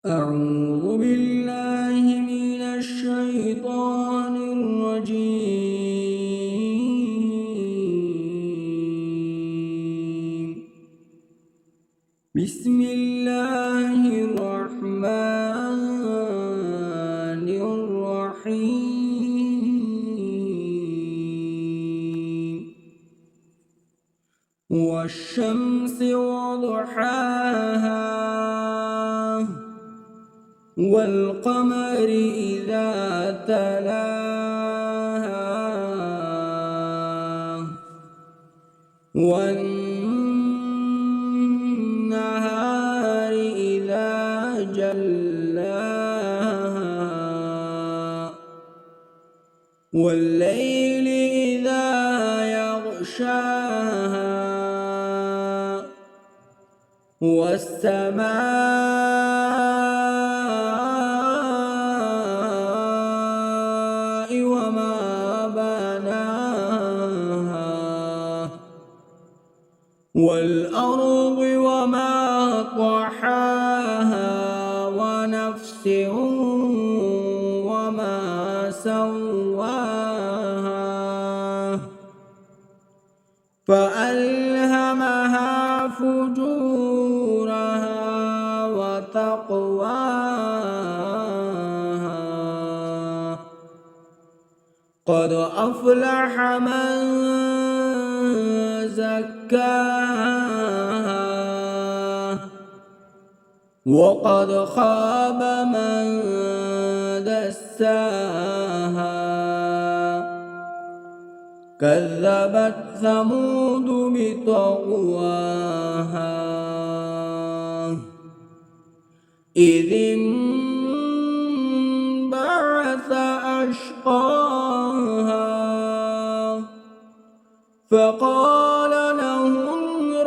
أعوذ بالله من الشيطان الرجيم. بسم الله الرحمن الرحيم. والشمس وضحاها والقمر إذا تلاها والنهار إذا جلاها والليل إذا يغشاها والسماء وما بناها والأرض وما طحاها ونفس وما سواها فألهمها فجورها وتقواها قد أفلح من زكاها وقد خاب من دساها كذبت ثمود بطغواها إذ انبعث أشقاها فقال لهم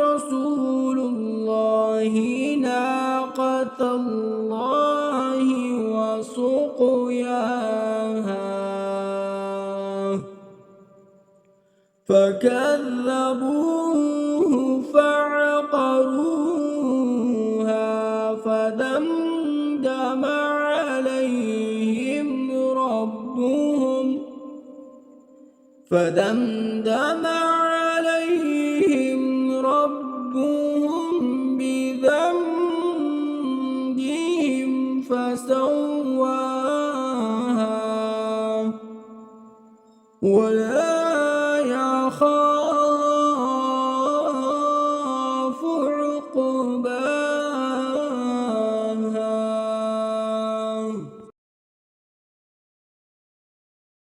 رسول الله ناقة الله وسقياها فكذبوه فعقروها فدمدم عليهم ربهم بذنبهم فسواها